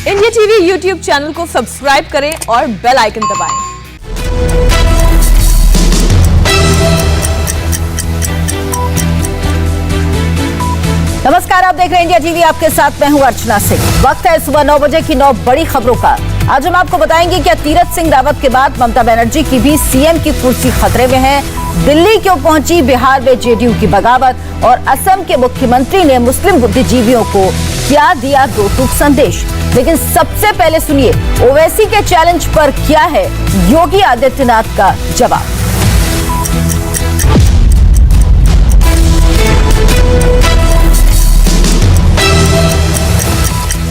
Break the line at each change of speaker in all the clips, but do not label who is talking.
India TV YouTube channel को subscribe करें और बेल आइकन दबाएं।
नमस्कार, आप देख रहे हैं इंडिया टीवी। आपके साथ मैं हूं अर्चना सिंह। वक्त है सुबह 9 बजे की 9 बड़ी खबरों का। आज हम आपको बताएंगे कि तीरथ सिंह रावत के बाद ममता बनर्जी की भी सीएम की कुर्सी खतरे में है। दिल्ली क्यों पहुंची बिहार में जेडीयू की बगावत और असम के मुख्यमंत्री ने मुस्लिम बुद्धिजीवियों को क्या दिया दो टूक संदेश। लेकिन सबसे पहले सुनिए ओवैसी के चैलेंज पर क्या है योगी आदित्यनाथ का जवाब।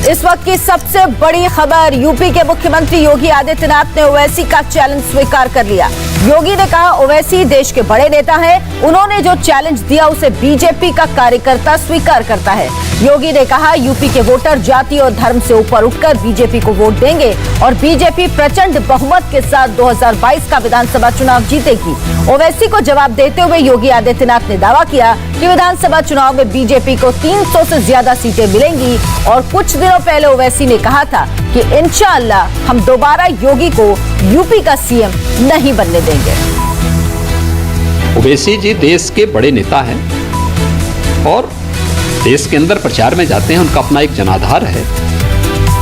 इस वक्त की सबसे बड़ी खबर, यूपी के मुख्यमंत्री योगी आदित्यनाथ ने ओवैसी का चैलेंज स्वीकार कर लिया। योगी ने कहा ओवैसी देश के बड़े नेता हैं, उन्होंने जो चैलेंज दिया उसे बीजेपी का कार्यकर्ता स्वीकार करता है। योगी ने कहा यूपी के वोटर जाति और धर्म से ऊपर उठकर बीजेपी को वोट देंगे और बीजेपी प्रचंड बहुमत के साथ 2022 का विधानसभा चुनाव जीतेगी। ओवैसी को जवाब देते हुए योगी आदित्यनाथ ने दावा किया कि विधानसभा चुनाव में बीजेपी को 300 से ज्यादा सीटें मिलेंगी और कुछ दिनों पहले ओवैसी ने कहा था कि इंशाअल्लाह हम दोबारा योगी को यूपी का सीएम नहीं बनने देंगे।
ओवैसी जी देश के बड़े नेता हैं और देश के अंदर प्रचार में जाते हैं, उनका अपना एक जनाधार है।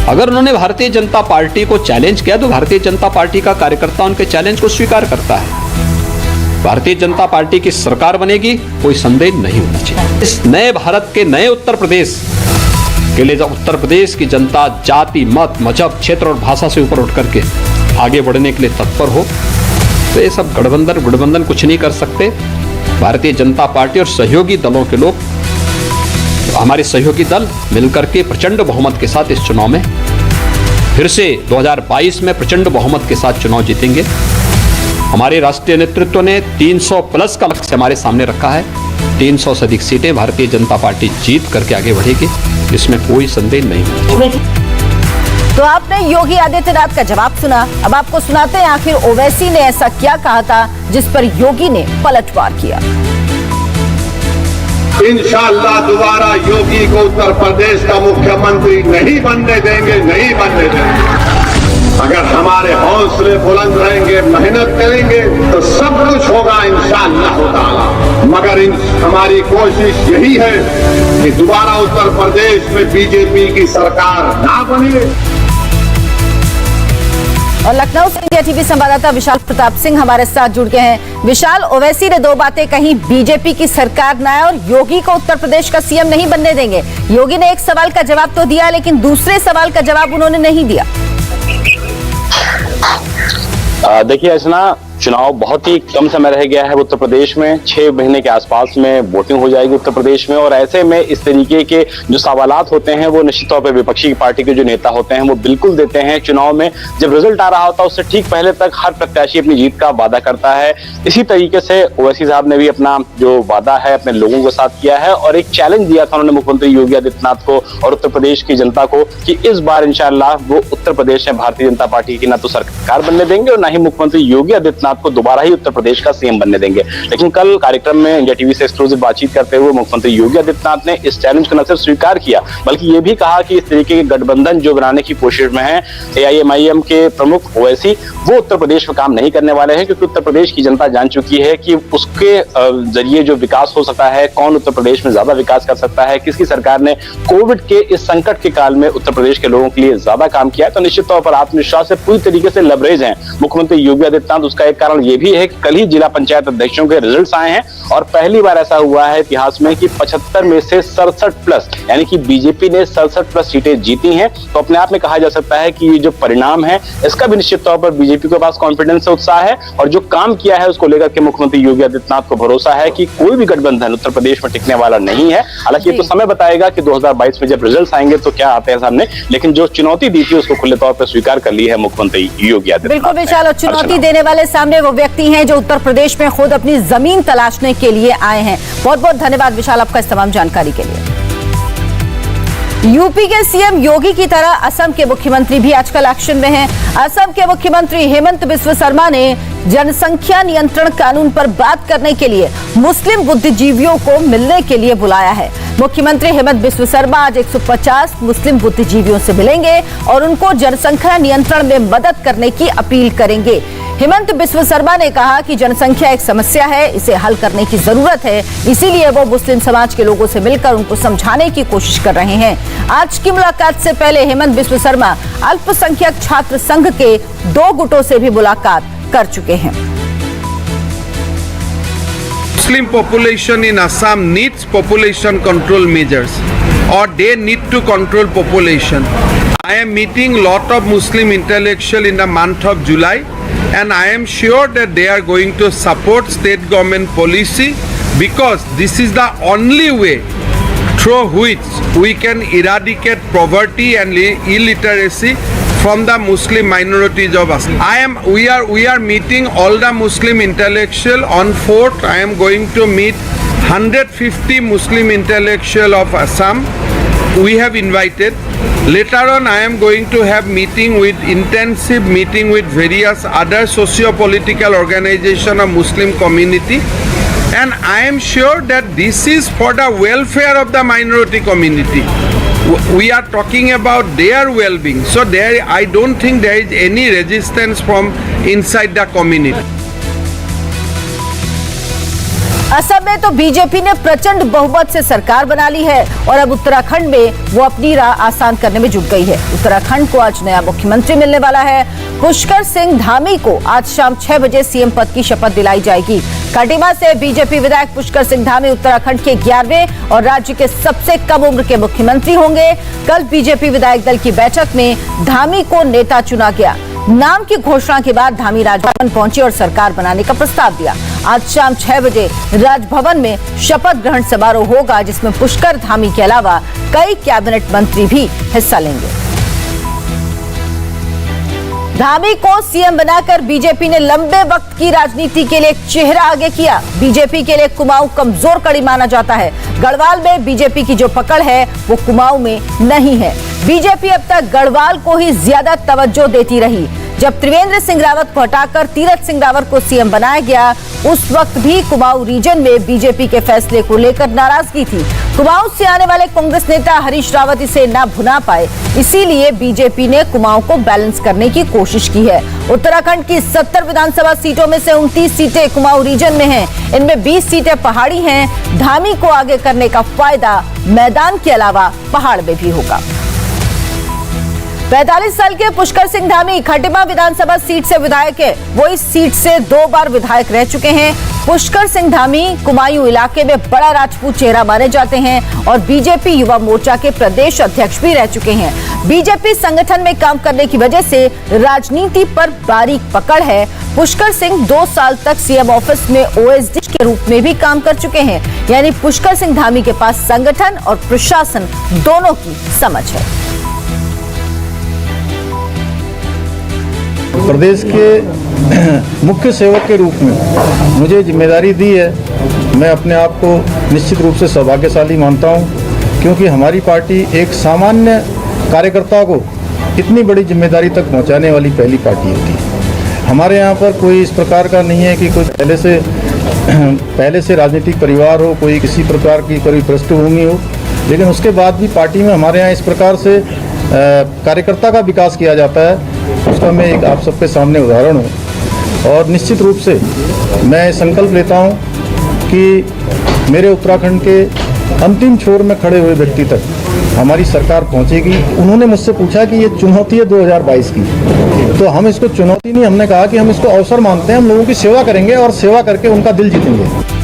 अगर उन्होंने भारतीय जनता पार्टी को चैलेंज किया तो भारतीय जनता पार्टी का कार्यकर्ता उनके चैलेंज को स्वीकार करता है। भारतीय जनता पार्टी की सरकार बनेगी, कोई संदेह नहीं होना चाहिए। इस नए भारत के नए उत्तर प्रदेश के लिए जब उत्तर प्रदेश की जनता जाति मत मजहब क्षेत्र और भाषा से ऊपर उठ करके आगे बढ़ने के लिए तत्पर हो तो ये सब गठबंधन कुछ नहीं कर सकते। भारतीय जनता पार्टी और सहयोगी दलों के लोग, हमारे सहयोगी दल मिलकर के प्रचंड बहुमत के साथ इस चुनाव में फिर से 2022 में प्रचंड बहुमत के साथ चुनाव जीतेंगे। हमारे राष्ट्रीय नेतृत्व ने 300 प्लस का लक्ष्य हमारे सामने रखा है। 300 से अधिक सीटें भारतीय जनता पार्टी जीत करके आगे बढ़ेगी, इसमें कोई संदेह नहीं।
तो आपने योगी आदित्यनाथ का जवाब सुना, अब आपको सुनाते हैं आखिर ओवैसी ने ऐसा क्या कहा था जिस पर योगी ने पलटवार किया।
इंशाअल्लाह दोबारा योगी को उत्तर प्रदेश का मुख्यमंत्री नहीं बनने देंगे। अगर हमारे हौसले बुलंद रहेंगे, मेहनत करेंगे तो सब कुछ होगा इंशाअल्लाह ताला। मगर हमारी कोशिश यही है कि दोबारा उत्तर प्रदेश में बीजेपी की सरकार ना बने।
और लखनऊ से इंडिया टीवी संवाददाता विशाल प्रताप सिंह हमारे साथ जुड़ गए हैं। विशाल, ओवैसी ने दो बातें कही, बीजेपी की सरकार न आए और योगी को उत्तर प्रदेश का सीएम नहीं बनने देंगे। योगी ने एक सवाल का जवाब तो दिया लेकिन दूसरे सवाल का जवाब उन्होंने नहीं दिया।
देखिए अर्चना, चुनाव बहुत ही कम समय रह गया है उत्तर प्रदेश में। 6 महीने के आसपास में वोटिंग हो जाएगी उत्तर प्रदेश में और ऐसे में इस तरीके के जो सवालात होते हैं वो निश्चित तौर पर विपक्षी पार्टी के जो नेता होते हैं वो बिल्कुल देते हैं। चुनाव में जब रिजल्ट आ रहा होता है उससे ठीक पहले तक हर प्रत्याशी अपनी जीत का वादा करता है। इसी तरीके से ओवैसी साहब ने भी अपना जो वादा है अपने लोगों के साथ किया है और एक चैलेंज दिया था उन्होंने मुख्यमंत्री योगी आदित्यनाथ को और उत्तर प्रदेश की जनता को कि इस बार इंशाअल्लाह वो उत्तर प्रदेश में भारतीय जनता पार्टी की ना तो सरकार बनने देंगे और ना ही मुख्यमंत्री योगी आदित्यनाथ को दोबारा ही उत्तर प्रदेश का सीएम बनने देंगे। लेकिन कल कार्यक्रम में इंडिया टीवी से एक्सक्लूसिव बातचीत करते हुए मुख्यमंत्री योगी आदित्यनाथ ने इस चैलेंज को न सिर्फ स्वीकार किया बल्कि ये भी कहा कि इस तरीके के गठबंधन जो बनाने की कोशिश में है एआईएमआईएम के प्रमुख ओवैसी वो उत्तर प्रदेश में काम नहीं करने वाले हैं, क्योंकि उत्तर प्रदेश की जनता जान चुकी है कि उसके जरिए जो विकास हो सकता है, कौन उत्तर प्रदेश में ज्यादा विकास कर सकता है, किसकी सरकार ने कोविड के इस संकट के काल में उत्तर प्रदेश के लोगों के लिए ज्यादा काम किया है। तो निश्चित तौर पर आत्मविश्वास से पूरी तरीके से लबरेज है मुख्यमंत्री योगी आदित्यनाथ। उसका एक कारण ये भी है कि कल ही जिला पंचायत अध्यक्षों के रिजल्ट्स आए हैं और पहली बार ऐसा हुआ है इतिहास में कि 75 में से 67 प्लस यानी कि बीजेपी ने 67 प्लस सीटें जीती हैं। तो अपने आप में कहा जा सकता है कि ये जो परिणाम है इसका भी निश्चित तौर पर बीजेपी के पास कॉन्फिडेंस से उत्साह है और जो काम किया है उसको लेकर के मुख्यमंत्री योगी आदित्यनाथ को भरोसा है कि कोई भी गठबंधन उत्तर प्रदेश में टिकने वाला नहीं है। हालांकि ये तो समय बताएगा कि 2022 में जब रिजल्ट्स आएंगे तो क्या आते हैं सामने, लेकिन जो चुनौती दी थी उसको खुले तौर पर स्वीकार कर ली है मुख्यमंत्री योगी आदित्यनाथ।
बिल्कुल विशाल, और चुनौती देने वाले सामने वो व्यक्ति हैं जो उत्तर प्रदेश में खुद अपनी जमीन तलाशने के लिए आए हैं। बहुत बहुत धन्यवाद विशाल आपका इस तमाम जानकारी के लिए। यूपी के सीएम योगी की तरह असम के मुख्यमंत्री भी आजकल एक्शन में हैं। असम के मुख्यमंत्री हेमंत बिस्व शर्मा ने जनसंख्या नियंत्रण कानून पर बात करने के लिए मुस्लिम बुद्धिजीवियों को मिलने के लिए बुलाया है। मुख्यमंत्री हेमंत बिस्व शर्मा आज 150 मुस्लिम बुद्धिजीवियों से मिलेंगे और उनको जनसंख्या नियंत्रण में मदद करने की अपील करेंगे। हेमंत बिस्व शर्मा ने कहा कि जनसंख्या एक समस्या है, इसे हल करने की जरूरत है, इसीलिए वो मुस्लिम समाज के लोगों से मिलकर उनको समझाने की कोशिश कर रहे हैं। आज की मुलाकात से पहले हेमंत बिस्व शर्मा अल्पसंख्यक छात्र संघ के 2 गुटों से भी मुलाकात कर चुके हैं।
Muslim population in Assam needs population control measures, or they need to control population. I am meeting lot of Muslim intellectuals in the month of July, and I am sure that they are going to support state government policy, because this is the only way through which we can eradicate poverty and illiteracy from the Muslim minorities of Assam. We are meeting all the Muslim intellectuals on 4th. I am going to meet 150 Muslim intellectuals of Assam. We have invited. Later on, I am going to have intensive meeting with various other socio-political organizations of Muslim community. And I am sure that this is for the welfare of the minority community. We are talking about their well-being. So I don't think there is any resistance from inside the community.
Assam में तो BJP ने प्रचंड बहुमत से सरकार बना ली है और अब उत्तराखंड में वो अपनी राह आसान करने में जुट गई है। उत्तराखंड को आज नया मुख्यमंत्री मिलने वाला है। पुष्कर सिंह धामी को आज शाम 6 बजे सीएम पद की शपथ दिलाई जाएगी। खटीमा से बीजेपी विधायक पुष्कर सिंह धामी उत्तराखंड के 11वें और राज्य के सबसे कम उम्र के मुख्यमंत्री होंगे। कल बीजेपी विधायक दल की बैठक में धामी को नेता चुना गया। नाम की घोषणा के बाद धामी राजभवन पहुंचे और सरकार बनाने का प्रस्ताव दिया। आज शाम 6 बजे राजभवन में शपथ ग्रहण समारोह होगा, जिसमें पुष्कर धामी के अलावा कई कैबिनेट मंत्री भी हिस्सा लेंगे। धामी को सीएम बनाकर बीजेपी ने लंबे वक्त की राजनीति के लिए एक चेहरा आगे किया। बीजेपी के लिए कुमाऊं कमजोर कड़ी माना जाता है। गढ़वाल में बीजेपी की जो पकड़ है वो कुमाऊं में नहीं है। बीजेपी अब तक गढ़वाल को ही ज्यादा तवज्जो देती रही। जब त्रिवेंद्र सिंह रावत को हटाकर तीरथ सिंह रावत को सीएम बनाया गया, उस वक्त भी कुमाऊं रीजन में बीजेपी के फैसले को लेकर नाराजगी थी। कुमाऊं से आने वाले कांग्रेस नेता हरीश रावत इसे न भुना पाए, इसीलिए बीजेपी ने कुमाऊं को बैलेंस करने की कोशिश की है। उत्तराखंड की 70 विधानसभा सीटों में से 29 सीटें कुमाऊं रीजन में हैं। इनमें 20 सीटें पहाड़ी हैं। धामी को आगे करने का फायदा मैदान के अलावा पहाड़ में भी होगा। 45 साल के पुष्कर सिंह धामी खटीमा विधानसभा सीट से विधायक है। वो इस सीट से 2 बार विधायक रह चुके हैं। पुष्कर सिंह धामी कुमायूं इलाके में बड़ा राजपूत चेहरा माने जाते हैं और बीजेपी युवा मोर्चा के प्रदेश अध्यक्ष भी रह चुके हैं। बीजेपी संगठन में काम करने की वजह से राजनीति पर बारीक पकड़ है। पुष्कर सिंह 2 साल तक सीएम ऑफिस में ओएसडी के रूप में भी काम कर चुके हैं। यानी पुष्कर सिंह धामी के पास संगठन और प्रशासन दोनों की समझ है।
प्रदेश के मुख्य सेवक के रूप में मुझे जिम्मेदारी दी है। मैं अपने आप को निश्चित रूप से सौभाग्यशाली मानता हूं, क्योंकि हमारी पार्टी एक सामान्य कार्यकर्ता को इतनी बड़ी जिम्मेदारी तक पहुंचाने वाली पहली पार्टी होती है। हमारे यहाँ पर कोई इस प्रकार का नहीं है कि कोई पहले से राजनीतिक परिवार हो, कोई किसी प्रकार की कोई पृष्ठभूमि हो, लेकिन उसके बाद भी पार्टी में हमारे यहाँ इस प्रकार से कार्यकर्ता का विकास किया जाता है। उसका मैं एक आप सबके सामने उदाहरण हूँ। और निश्चित रूप से मैं संकल्प लेता हूँ कि मेरे उत्तराखंड के अंतिम छोर में खड़े हुए व्यक्ति तक हमारी सरकार पहुँचेगी। उन्होंने मुझसे पूछा कि ये चुनौती है 2022 की, तो हम इसको चुनौती नहीं, हमने कहा कि हम इसको अवसर मानते हैं। हम लोगों की सेवा करेंगे और सेवा करके उनका दिल जीतेंगे।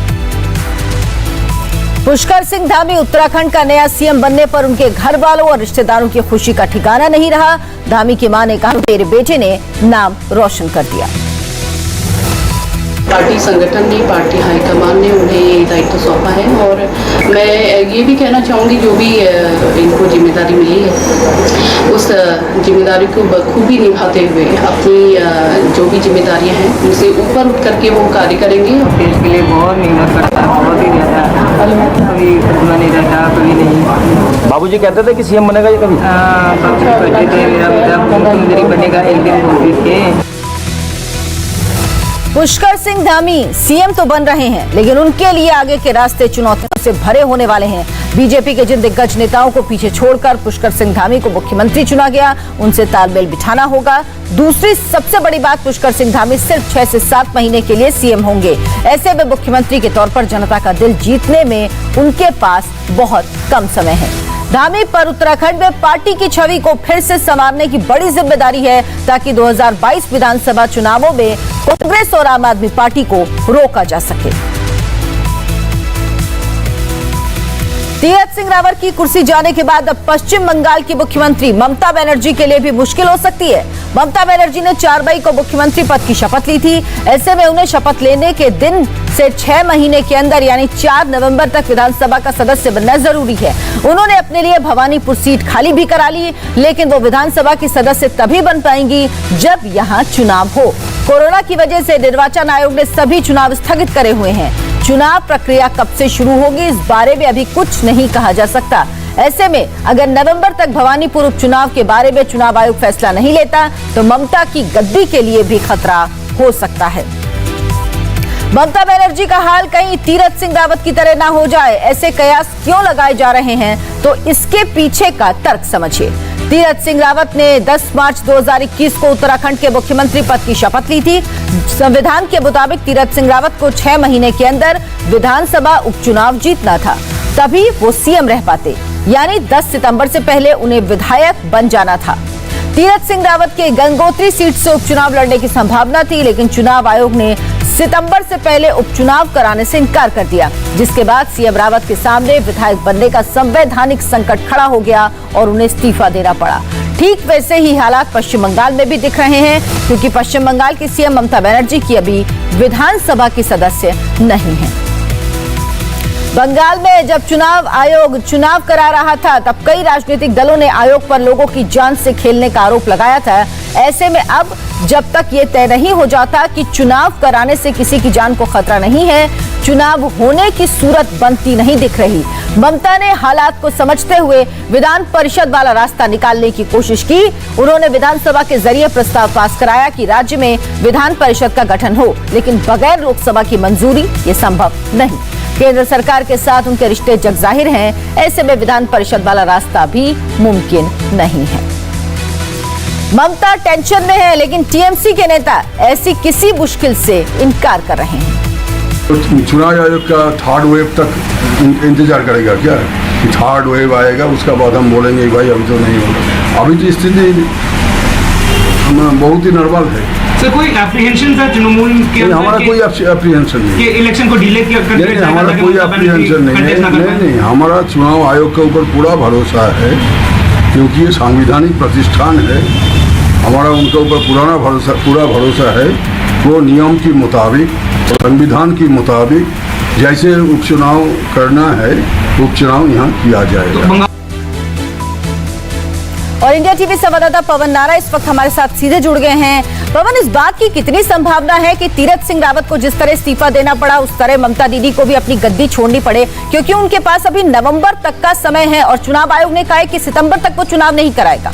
पुष्कर सिंह धामी उत्तराखंड का नया सीएम बनने पर उनके घर वालों और रिश्तेदारों की खुशी का ठिकाना नहीं रहा। धामी की मां ने कहा, मेरे बेटे ने नाम रोशन कर दिया।
पार्टी संगठन ने, पार्टी हाईकमान ने उन्हें ये दायित्व सौंपा है और मैं ये भी कहना चाहूँगी जो भी इनको जिम्मेदारी मिली है उस जिम्मेदारी को बखूबी निभाते हुए अपनी जो भी जिम्मेदारियां हैं उनसे ऊपर उठ करके वो कार्य करेंगे।
देश के लिए बहुत मेहनत करता है, बहुत ही ज़्यादा, कभी प्रतिमा नहीं रहता, कभी नहीं।
बाबूजी कहते थे कि सीएम बनेगा ये कभी?
बाबूजी कहते थे मेरा बेटा मुख्यमंत्री बनेगा, एक दिन बोलते थे।
पुष्कर सिंह धामी सीएम तो बन रहे हैं, लेकिन उनके लिए आगे के रास्ते चुनौतियों से भरे होने वाले हैं। बीजेपी के जिन दिग्गज नेताओं को पीछे छोड़कर पुष्कर सिंह धामी को मुख्यमंत्री चुना गया, उनसे तालमेल बिठाना होगा। दूसरी सबसे बड़ी बात, पुष्कर सिंह धामी सिर्फ 6 से 7 महीने के लिए सीएम होंगे। ऐसे में मुख्यमंत्री के तौर पर जनता का दिल जीतने में उनके पास बहुत कम समय है। धामी पर उत्तराखंड में पार्टी की छवि को फिर से संवारने की बड़ी जिम्मेदारी है, ताकि 2022 विधानसभा चुनावों में कांग्रेस और आम आदमी पार्टी को रोका जा सके। तीरथ सिंह रावत की कुर्सी जाने के बाद अब पश्चिम बंगाल की मुख्यमंत्री ममता बनर्जी के लिए भी मुश्किल हो सकती है। ममता बनर्जी ने 4 मई को मुख्यमंत्री पद की शपथ ली थी। ऐसे में उन्हें शपथ लेने के दिन से 6 महीने के अंदर यानी 4 नवंबर तक विधानसभा का सदस्य बनना जरूरी है। उन्होंने अपने लिए भवानीपुर सीट खाली भी करा ली, लेकिन वो विधानसभा की सदस्य तभी बन पाएंगी जब यहाँ चुनाव हो। कोरोना की वजह से निर्वाचन आयोग ने सभी चुनाव स्थगित करे हुए हैं। चुनाव प्रक्रिया कब से शुरू होगी, इस बारे में अभी कुछ नहीं कहा जा सकता। ऐसे में अगर नवंबर तक भवानीपुर उपचुनाव के बारे में चुनाव आयोग फैसला नहीं लेता, तो ममता की गद्दी के लिए भी खतरा हो सकता है। ममता बनर्जी का हाल कहीं तीरथ सिंह रावत की तरह ना हो जाए, ऐसे कयास क्यों लगाए जा रहे हैं, तो इसके पीछे का तर्क समझिए। तीरथ सिंह रावत ने 10 मार्च 2021 को उत्तराखंड के मुख्यमंत्री पद की शपथ ली थी। संविधान के मुताबिक तीरथ सिंह रावत को 6 महीने के अंदर विधानसभा उपचुनाव जीतना था, तभी वो सीएम रह पाते, यानी 10 सितंबर से पहले उन्हें विधायक बन जाना था। तीरथ सिंह रावत के गंगोत्री सीट से उपचुनाव लड़ने की संभावना थी, लेकिन चुनाव आयोग ने सितंबर से पहले उपचुनाव कराने से इनकार कर दिया, जिसके बाद सीएम रावत के सामने विधायक बनने का संवैधानिक संकट खड़ा हो गया और उन्हें इस्तीफा देना पड़ा। ठीक वैसे ही हालात पश्चिम बंगाल में भी दिख रहे हैं, क्योंकि पश्चिम बंगाल की सीएम ममता बनर्जी की अभी विधानसभा की सदस्य नहीं है। बंगाल में जब चुनाव आयोग चुनाव करा रहा था, तब कई राजनीतिक दलों ने आयोग पर लोगों की जान से खेलने का आरोप लगाया था। ऐसे में अब जब तक ये तय नहीं हो जाता कि चुनाव कराने से किसी की जान को खतरा नहीं है, चुनाव होने की सूरत बनती नहीं दिख रही। ममता ने हालात को समझते हुए विधान परिषद वाला रास्ता निकालने की कोशिश की। उन्होंने विधानसभा के जरिए प्रस्ताव पास कराया कि राज्य में विधान परिषद का गठन हो, लेकिन बगैर लोकसभा की मंजूरी ये संभव नहीं। केंद्र सरकार के साथ उनके रिश्ते जग जाहिर हैं, ऐसे में विधान परिषद वाला रास्ता भी मुमकिन नहीं है। ममता टेंशन में है, लेकिन टीएमसी के नेता ऐसी किसी मुश्किल से इनकार कर रहे हैं।
चुनाव आयोग का 3rd वेव तक इंतजार करेगा क्या कि 3rd वेव आएगा, उसका बाद हम बोलेंगे भाई अभी तो नहीं होगा। अभी तो स्थिति बहुत ही नॉर्मल है।
सर, कोई एप्रीहेंशन था तृणमूल के?
हमारा कोई एप्रीहेंशन नहीं है।
इलेक्शन को डिले किया
नहीं, हमारा कोई एप्रीहेंशन नहीं है। नहीं, हमारा चुनाव आयोग के ऊपर पूरा भरोसा है, क्योंकि ये संवैधानिक प्रतिष्ठान है। हमारा उनके ऊपर पूरा भरोसा है। वो नियम के मुताबिक, संविधान के मुताबिक जैसे उपचुनाव करना है, उपचुनाव यहाँ किया जाएगा।
और इंडिया टीवी संवाददाता पवन नारा इस वक्त हमारे साथ सीधे जुड़ गए हैं। पवन, इस बात की कितनी संभावना है कि तीरथ सिंह रावत को जिस तरह इस्तीफा देना पड़ा, उस तरह ममता दीदी को भी अपनी गद्दी छोड़नी पड़े, क्योंकि उनके पास अभी नवंबर तक का समय है और चुनाव आयोग ने कहा है कि सितंबर तक वो चुनाव नहीं कराएगा।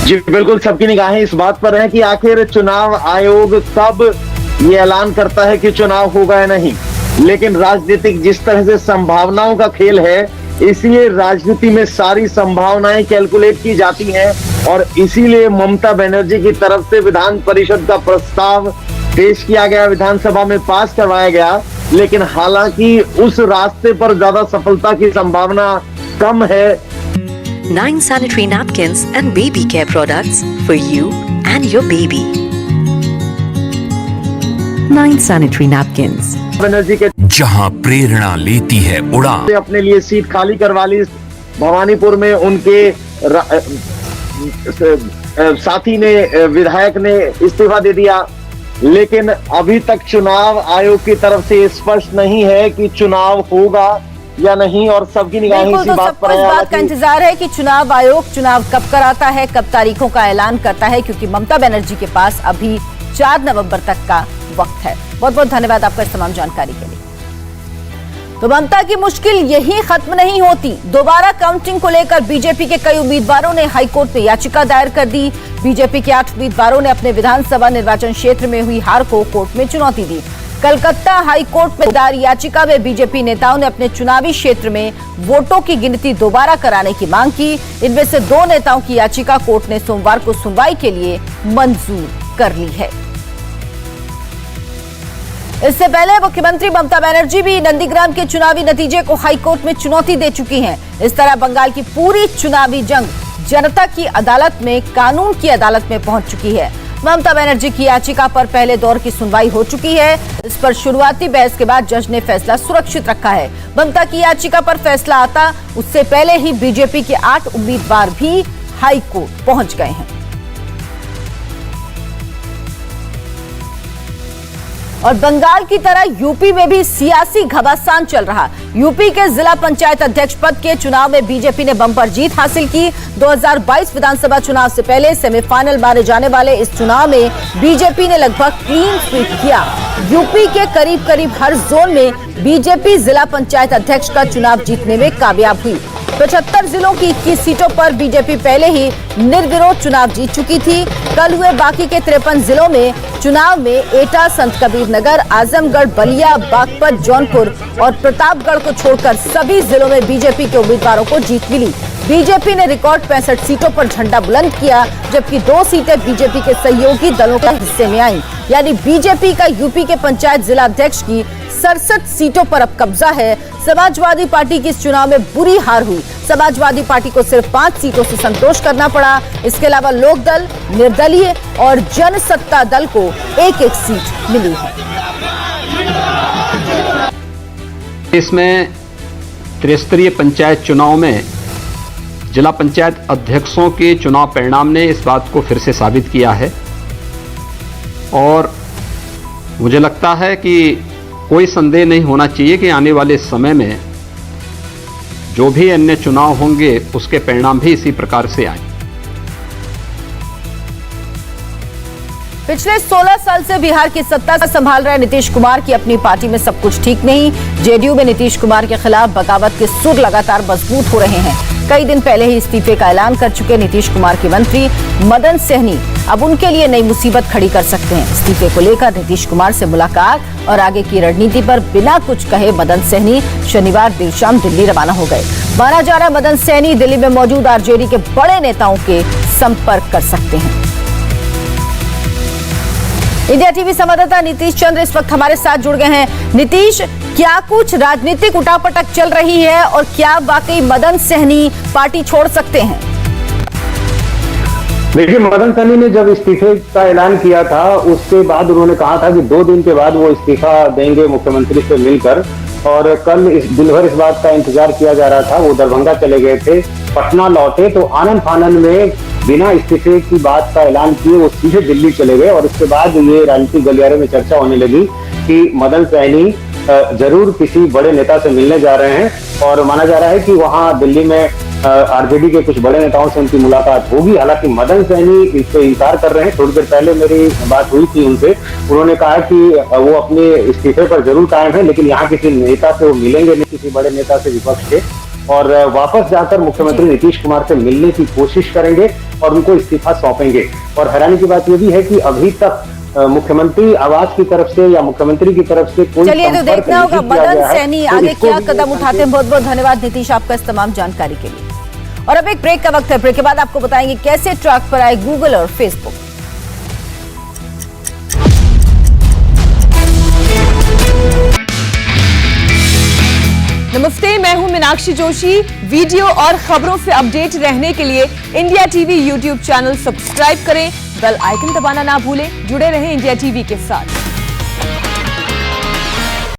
जी बिल्कुल, सबकी निगाहें इस बात पर है कि आखिर चुनाव आयोग कब ये ऐलान करता है कि चुनाव होगा या नहीं। लेकिन राजनीतिक जिस तरह से संभावनाओं का खेल है, इसलिए राजनीति में सारी संभावनाएं कैलकुलेट की जाती हैं, और इसीलिए ममता बनर्जी की तरफ से विधान परिषद का प्रस्ताव पेश किया गया, विधानसभा में पास करवाया गया। लेकिन हालांकि उस रास्ते पर ज्यादा सफलता की संभावना कम है।
9 sanitary napkins and baby care products for you and your baby. 9 sanitary napkins.
Banerjee के
जहां प्रेरणा लेती है उड़ान।
अपने लिए सीट खाली करवा ली भवानीपुर में। उनके साथी ने, विधायक ने इस्तीफा दे दिया। लेकिन अभी तक चुनाव आयोग की तरफ से स्पष्ट नहीं है कि चुनाव होगा या नहीं, और सबकी निगाहें
बिल्कुल,
इसी
तो
बात
सबको
पर
इस
है।
बात का इंतजार है कि चुनाव आयोग चुनाव कब कराता है, कब तारीखों का ऐलान करता है, क्योंकि ममता बनर्जी के पास अभी 4 नवंबर तक का वक्त है। बहुत बहुत धन्यवाद आपका इस तमाम जानकारी के लिए। तो ममता की मुश्किल यही खत्म नहीं होती। दोबारा काउंटिंग को लेकर बीजेपी के कई उम्मीदवारों ने हाईकोर्ट में याचिका दायर कर दी। बीजेपी के 8 उम्मीदवारों ने अपने विधानसभा निर्वाचन क्षेत्र में हुई हार को कोर्ट में चुनौती दी। कलकत्ता हाईकोर्ट में दायर याचिका में बीजेपी नेताओं ने अपने चुनावी क्षेत्र में वोटों की गिनती दोबारा कराने की मांग की। इनमें से 2 नेताओं की याचिका कोर्ट ने सोमवार को सुनवाई के लिए मंजूर कर ली है। इससे पहले मुख्यमंत्री ममता बनर्जी भी नंदीग्राम के चुनावी नतीजे को हाईकोर्ट में चुनौती दे चुकी हैं। इस तरह बंगाल की पूरी चुनावी जंग जनता की अदालत में, कानून की अदालत में पहुंच चुकी है। ममता बनर्जी की याचिका पर पहले दौर की सुनवाई हो चुकी है। इस पर शुरुआती बहस के बाद जज ने फैसला सुरक्षित रखा है। ममता की याचिका पर फैसला आता उससे पहले ही बीजेपी के 8 उम्मीदवार भी हाईकोर्ट पहुंच गए हैं। और बंगाल की तरह यूपी में भी सियासी घमासान चल रहा। यूपी के जिला पंचायत अध्यक्ष पद के चुनाव में बीजेपी ने बम्पर जीत हासिल की। 2022 विधानसभा चुनाव से पहले सेमीफाइनल माने जाने वाले इस चुनाव में बीजेपी ने लगभग क्लीन स्वीप किया। यूपी के करीब करीब हर जोन में बीजेपी जिला पंचायत अध्यक्ष का चुनाव जीतने में कामयाब हुई। 75 जिलों की 21 सीटों पर बीजेपी पहले ही निर्विरोध चुनाव जीत चुकी थी। कल हुए बाकी के 53 जिलों में चुनाव में एटा, संत कबीर नगर, आजमगढ़, बलिया, बागपत, जौनपुर और प्रतापगढ़ को छोड़कर सभी जिलों में बीजेपी के उम्मीदवारों को जीत मिली। बीजेपी ने रिकॉर्ड 65 सीटों पर झंडा बुलंद किया, जबकि 2 सीटें बीजेपी के सहयोगी दलों के हिस्से में आईं। यानी बीजेपी का यूपी के पंचायत जिला अध्यक्ष की 67 सीटों पर अब कब्जा है। समाजवादी पार्टी की इस चुनाव में बुरी हार हुई। समाजवादी पार्टी को सिर्फ 5 सीटों से संतोष करना पड़ा। इसके अलावा लोकदल, निर्दलीय और जनसत्ता दल को 1-1 सीट मिली है।
इसमें त्रिस्तरीय पंचायत चुनाव में जिला पंचायत अध्यक्षों के चुनाव परिणाम ने इस बात को फिर से साबित किया है और मुझे लगता है कि कोई संदेह नहीं होना चाहिए कि आने वाले समय में जो भी अन्य चुनाव होंगे उसके परिणाम भी इसी प्रकार से आए।
पिछले 16 साल से बिहार की सत्ता संभाल रहे नीतीश कुमार की अपनी पार्टी में सब कुछ ठीक नहीं। जेडीयू में नीतीश कुमार के खिलाफ बगावत के सुर लगातार मजबूत हो रहे हैं। कई दिन पहले ही इस्तीफे का ऐलान कर चुके नीतीश कुमार के मंत्री मदन सहनी अब उनके लिए नई मुसीबत खड़ी कर सकते हैं। इस्तीफे को लेकर नीतीश कुमार से मुलाकात और आगे की रणनीति पर बिना कुछ कहे मदन सहनी शनिवार देर शाम दिल्ली रवाना हो गए। माना जा रहा मदन सहनी दिल्ली में मौजूद आरजेडी के बड़े नेताओं के संपर्क कर सकते हैं। इंडिया टीवी संवाददाता नीतीश चंद्र इस वक्त हमारे साथ जुड़ गए हैं। नीतीश, क्या कुछ राजनीतिक उठापटक चल रही है और क्या वाकई मदन सहनी पार्टी छोड़ सकते हैं?
देखिए, मदन सहनी ने जब इस्तीफे का ऐलान किया था उसके बाद उन्होंने कहा था कि 2 दिन के बाद वो इस्तीफा देंगे मुख्यमंत्री से मिलकर, और कल दिन भर इस बात का इंतजार किया जा रहा था। वो दरभंगा चले गए थे, पटना लौटे तो आनंद फानंद में बिना इस्तीफे की बात का ऐलान किए वो सीधे दिल्ली चले गए। और इसके बाद ये राजनीतिक गलियारे में चर्चा होने लगी कि मदन सहनी जरूर किसी बड़े नेता से मिलने जा रहे हैं और माना जा रहा है कि वहां दिल्ली में आरजेडी के कुछ बड़े नेताओं से उनकी मुलाकात होगी। हालांकि मदन सहनी इससे इंकार कर रहे हैं। थोड़ी देर पहले मेरी बात हुई थी उनसे, उन्होंने कहा कि वो अपने इस्तीफे पर जरूर कायम है, लेकिन यहाँ किसी नेता से वो मिलेंगे नहीं, किसी बड़े नेता से विपक्ष के, और वापस जाकर मुख्यमंत्री नीतीश कुमार से मिलने की कोशिश करेंगे और उनको इस्तीफा सौंपेंगे। और हैरानी की बात यह भी है कि अभी तक मुख्यमंत्री आवास की तरफ से या मुख्यमंत्री की तरफ से कोई
चलिए तो देखना होगा मदन सहनी आगे क्या कदम उठाते हैं। बहुत बहुत धन्यवाद नीतीश आपका इस तमाम जानकारी के लिए। और अब एक ब्रेक का वक्त है। ब्रेक के बाद आपको बताएंगे कैसे ट्रैक पर आए गूगल और फेसबुक।
नमस्ते, मैं हूं मीनाक्षी जोशी। वीडियो और खबरों से अपडेट रहने के लिए India TV YouTube channel subscribe करें, बेल आइकन दबाना ना भूलें। जुड़े रहें इंडिया टीवी के साथ।